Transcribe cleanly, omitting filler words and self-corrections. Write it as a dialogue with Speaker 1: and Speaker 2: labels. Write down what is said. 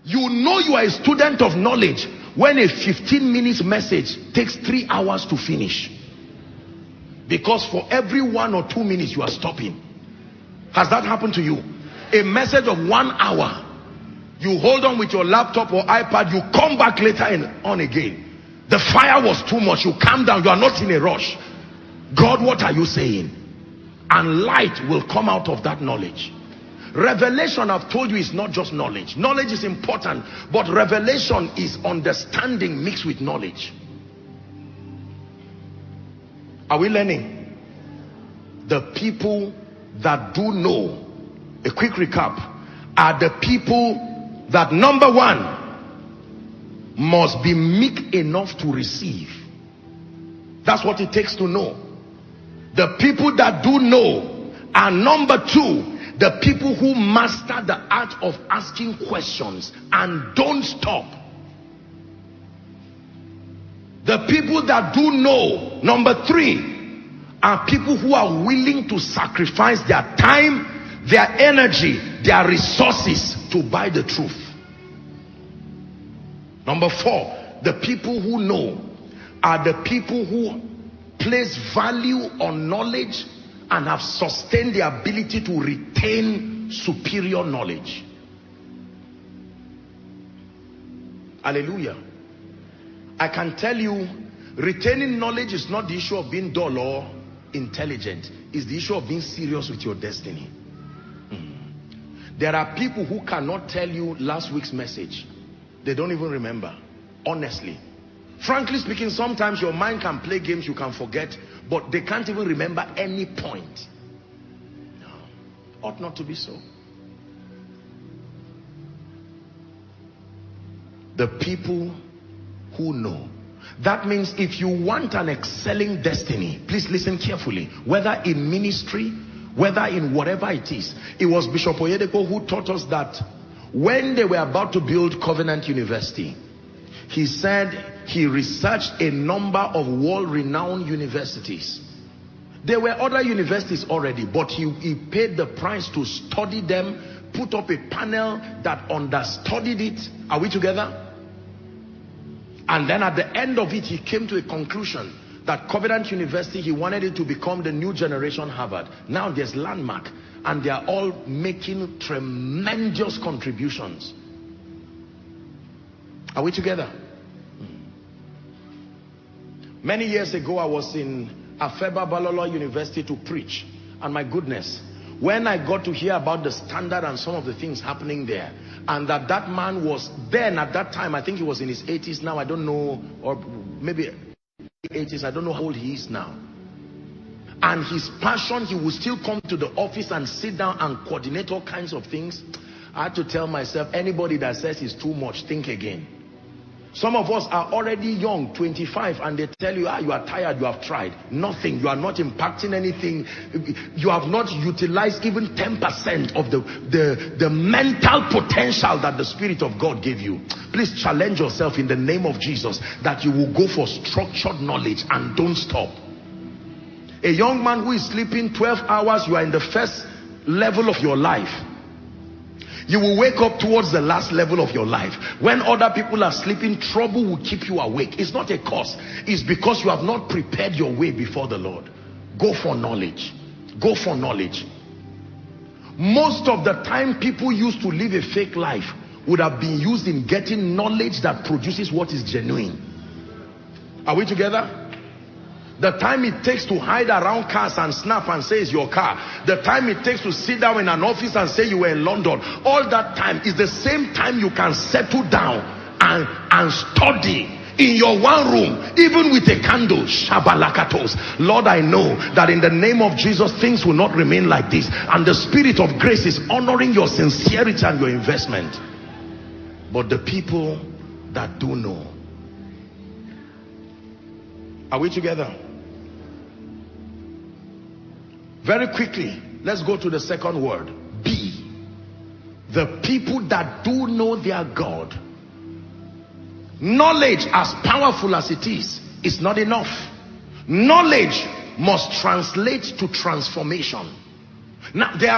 Speaker 1: You know you are a student of knowledge when a 15 minutes message takes 3 hours to finish, because for every 1 or 2 minutes you are stopping. Has that happened to you? A message of 1 hour, you hold on with your laptop or iPad, you come back later and on again. The fire was too much, you calm down, you are not in a rush. God, what are you saying? And light will come out of that knowledge. Revelation, I've told you, is not just knowledge. Knowledge is important, but revelation is understanding mixed with knowledge. Are we learning? The people that do know, a quick recap, are the people that, number one, must be meek enough to receive. That's what it takes to know. The people that do know are, number two, the people who master the art of asking questions and don't stop. The people that do know, number three, are people who are willing to sacrifice their time, their energy, their resources to buy the truth. Number four, the people who know are the people who place value on knowledge and have sustained the ability to retain superior knowledge. Hallelujah. I can tell you, retaining knowledge is not the issue of being dull or intelligent. It's the issue of being serious with your destiny. There are people who cannot tell you last week's message. They don't even remember. Honestly. Frankly speaking, sometimes your mind can play games, you can forget, but they can't even remember any point. No. Ought not to be so. The people who know. That means if you want an excelling destiny, please listen carefully, whether in ministry, whether in whatever it is. It was Bishop Oyedepo who taught us that when they were about to build Covenant University, he said he researched a number of world-renowned universities. There were other universities already, but he paid the price to study them, put up a panel that understudied it. Are we together? And then at the end of it, he came to a conclusion that Covenant University, he wanted it to become the new generation Harvard. Now there's Landmark, and they are all making tremendous contributions. Are we together? Many years ago, I was in Afeba Balolo University to preach, and my goodness, when I got to hear about the standard and some of the things happening there, and that man was then at that time, I think he was in his 80s now, I don't know, or maybe 80s, I don't know how old he is now. And his passion, he would still come to the office and sit down and coordinate all kinds of things. I had to tell myself, anybody that says it's too much, think again. Some of us are already young, 25, and they tell you, you are tired, you have tried. Nothing, you are not impacting anything. You have not utilized even 10% of the mental potential that the Spirit of God gave you. Please challenge yourself in the name of Jesus that you will go for structured knowledge and don't stop. A young man who is sleeping 12 hours, you are in the first level of your life. You will wake up towards the last level of your life. When other people are sleeping, trouble will keep you awake. It's not a curse. It's because you have not prepared your way before the Lord. Go for knowledge. Go for knowledge. Most of the time people used to live a fake life would have been used in getting knowledge that produces what is genuine. Are we together? The time it takes to hide around cars and snap and say it's your car, the time it takes to sit down in an office and say you were in London, all that time is the same time you can settle down and study in your one room, even with a candle. Shabalakatos. Lord, I know that in the name of Jesus things will not remain like this, and the Spirit of grace is honoring your sincerity and your investment. But the people that do know, are we together? Very quickly, let's go to the second word. B. The people that do know their God. Knowledge, as powerful as it is not enough. Knowledge must translate to transformation. Now, there are